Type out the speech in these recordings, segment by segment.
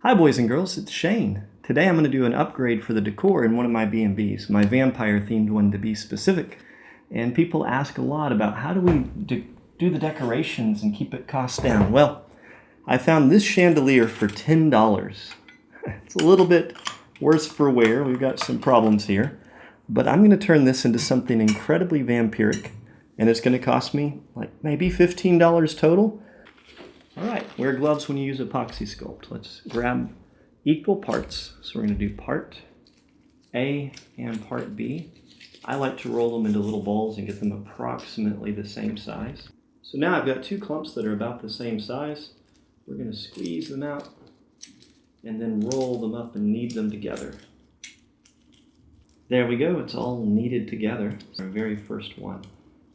Hi boys and girls, it's Shane. Today I'm going to do an upgrade for the decor in one of my B&Bs, my vampire themed one to be specific. And people ask a lot about how do we do the decorations and keep it cost down. Well, I found this chandelier for $10. It's a little bit worse for wear, we've got some problems here. But I'm going to turn this into something incredibly vampiric, and it's going to cost me like maybe $15 total. All right, wear gloves when you use epoxy sculpt. Let's grab equal parts. So we're going to do part A and part B. I like to roll them into little balls and get them approximately the same size. So now I've got two clumps that are about the same size. We're going to squeeze them out and then roll them up and knead them together. There we go, it's all kneaded together. Our very first one.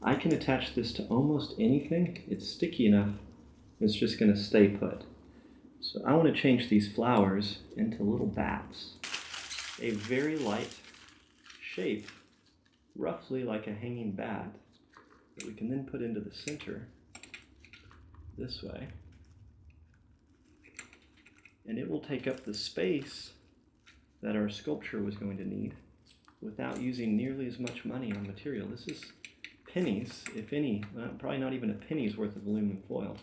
I can attach this to almost anything. It's sticky enough. It's just going to stay put. So I want to change these flowers into little bats. A very light shape, roughly like a hanging bat, that we can then put into the center this way. And it will take up the space that our sculpture was going to need without using nearly as much money on material. This is pennies, if any, probably not even a penny's worth of aluminum foil.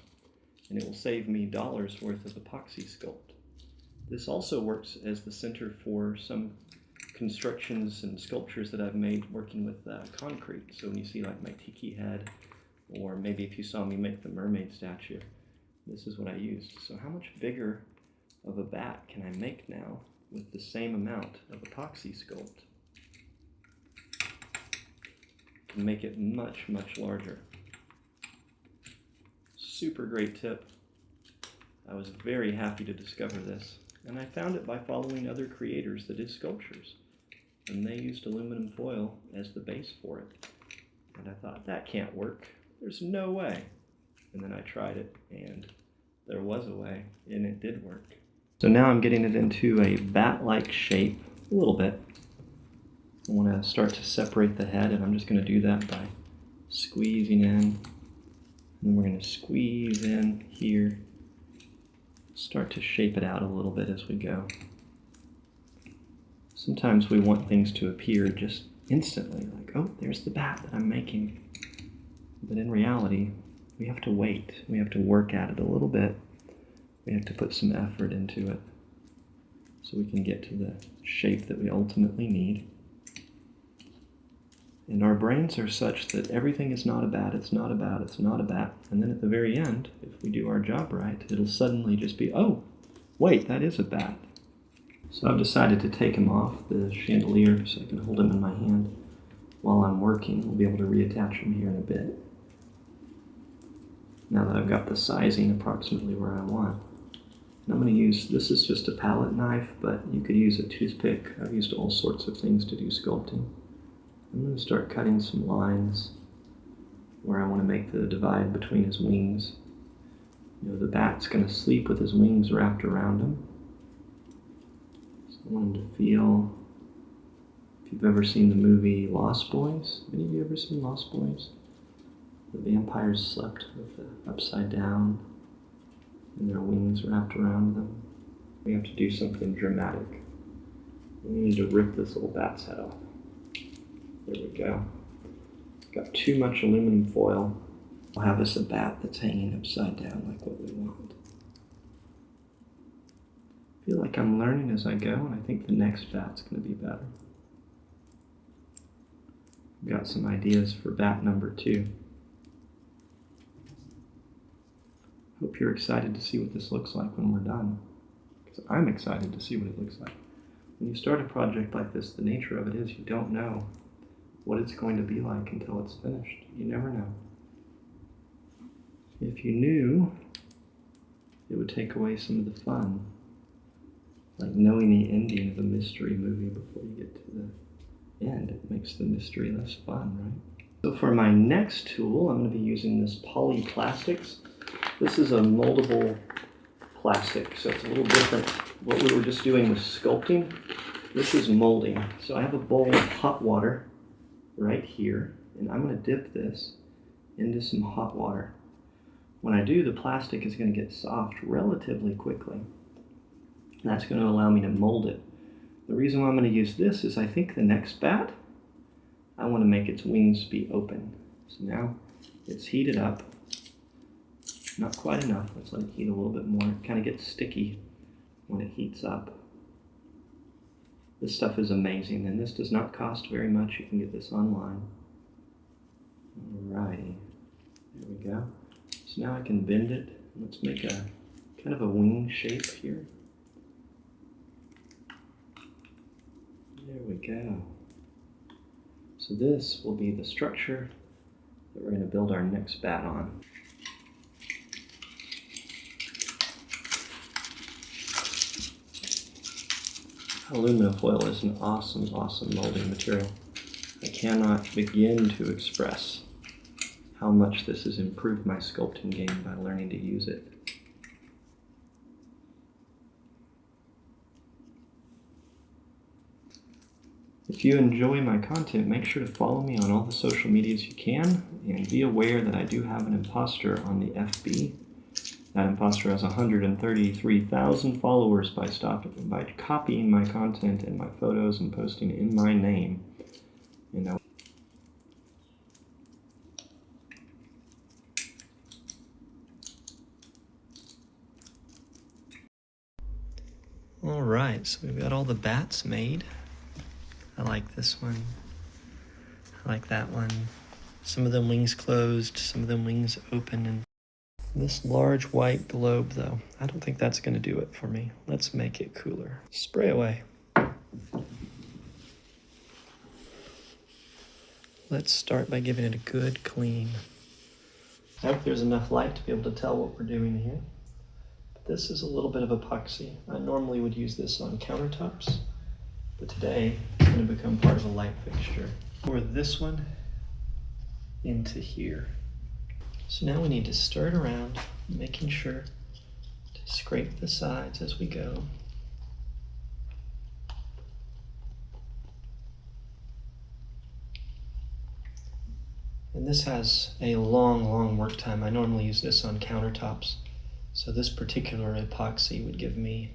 And it will save me dollars worth of epoxy sculpt. This also works as the center for some constructions and sculptures that I've made working with concrete. So when you see like my tiki head, or maybe if you saw me make the mermaid statue, this is what I used. So how much bigger of a bat can I make now with the same amount of epoxy sculpt? I can make it much, much larger. Super great tip. I was very happy to discover this, and I found it by following other creators that did sculptures, and they used aluminum foil as the base for it. And I thought, that can't work. There's no way. And then I tried it, and there was a way, and it did work. So now I'm getting it into a bat-like shape, a little bit. I want to start to separate the head, and I'm just going to do that by squeezing in. And then we're going to squeeze in here, start to shape it out a little bit as we go. Sometimes we want things to appear just instantly, like, oh, there's the bat that I'm making. But in reality, we have to wait. We have to work at it a little bit. We have to put some effort into it so we can get to the shape that we ultimately need. And our brains are such that everything is not a bat, it's not a bat, it's not a bat. And then at the very end, if we do our job right, it'll suddenly just be, oh, wait, that is a bat. So I've decided to take him off the chandelier so I can hold him in my hand while I'm working. We'll be able to reattach him here in a bit. Now that I've got the sizing approximately where I want. And I'm going to use, this is just a palette knife, but you could use a toothpick. I've used all sorts of things to do sculpting. I'm going to start cutting some lines where I want to make the divide between his wings. You know, the bat's going to sleep with his wings wrapped around him. So I want him to feel, if you've ever seen the movie Lost Boys, any of you ever seen Lost Boys? The vampires slept with the upside down and their wings wrapped around them. We have to do something dramatic. We need to rip this little bat's head off. There we go. Got too much aluminum foil. We'll have us a bat that's hanging upside down like what we want. I feel like I'm learning as I go, and I think the next bat's going to be better. Got some ideas for bat number 2. Hope you're excited to see what this looks like when we're done. Because I'm excited to see what it looks like. When you start a project like this, the nature of it is you don't know what it's going to be like until it's finished. You never know. If you knew, it would take away some of the fun. Like knowing the ending of a mystery movie before you get to the end. It makes the mystery less fun, right? So for my next tool, I'm going to be using this polyplastics. This is a moldable plastic, so it's a little different. What we were just doing was sculpting. This is molding. So I have a bowl of hot water right here, and I'm going to dip this into some hot water. When I do, the plastic is going to get soft relatively quickly. That's going to allow me to mold it. The reason why I'm going to use this is I think the next bat, I want to make its wings be open. So now it's heated up. Not quite enough. Let's let it heat a little bit more. It kind of gets sticky when it heats up. This stuff is amazing, and this does not cost very much. You can get this online. Alrighty, there we go. So now I can bend it. Let's make a kind of a wing shape here. There we go. So this will be the structure that we're going to build our next bat on. Aluminum foil is an awesome molding material. I cannot begin to express how much this has improved my sculpting game by learning to use it. If you enjoy my content, make sure to follow me on all the social medias you can, and be aware that I do have an imposter on the FB. That imposter has 133,000 followers by copying my content and my photos and posting in my name. You know. All right, so we've got all the bats made. I like this one. I like that one. Some of them wings closed, some of them wings open. And this large white globe, though, I don't think that's going to do it for me. Let's make it cooler. Spray away. Let's start by giving it a good clean. I hope there's enough light to be able to tell what we're doing here. But this is a little bit of epoxy. I normally would use this on countertops, but today it's going to become part of a light fixture. Pour this one into here. So now we need to stir it around, making sure to scrape the sides as we go. And this has a long work time. I normally use this on countertops. So this particular epoxy would give me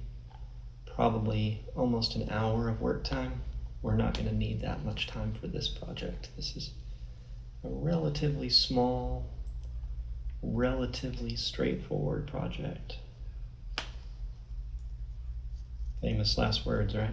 probably almost an hour of work time. We're not going to need that much time for this project. This is a relatively small, relatively straightforward project. Famous last words, right?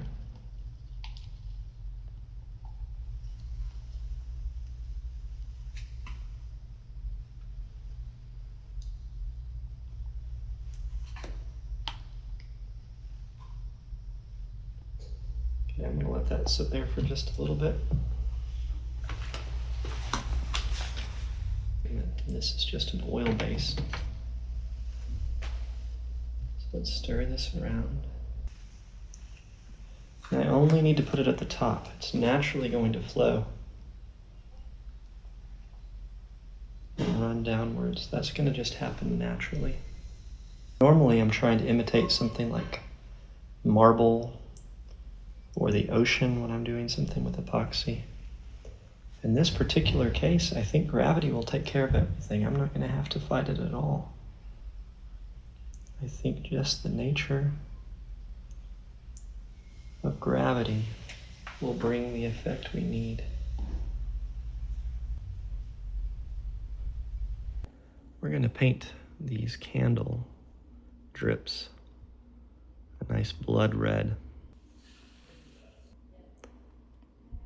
Okay, I'm going to let that sit there for just a little bit. And this is just an oil base. So let's stir this around. And I only need to put it at the top. It's naturally going to flow and run downwards. That's going to just happen naturally. Normally I'm trying to imitate something like marble or the ocean when I'm doing something with epoxy. In this particular case, I think gravity will take care of everything. I'm not going to have to fight it at all. I think just the nature of gravity will bring the effect we need. We're going to paint these candle drips a nice blood red.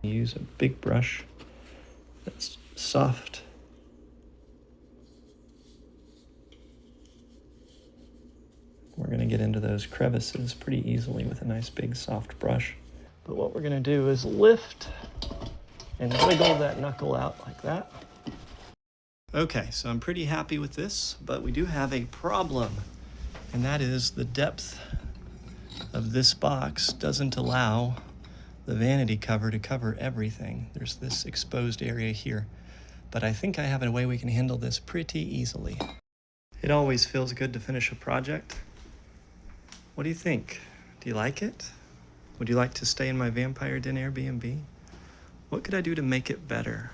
Use a big brush that's soft. We're going to get into those crevices pretty easily with a nice big soft brush. But what we're going to do is lift and wiggle that knuckle out like that. Okay, so I'm pretty happy with this, but we do have a problem, and that is the depth of this box doesn't allow the vanity cover to cover everything. There's this exposed area here, but I think I have a way we can handle this pretty easily. It always feels good to finish a project. What do you think? Do you like it? Would you like to stay in my Vampire Den Airbnb? What could I do to make it better?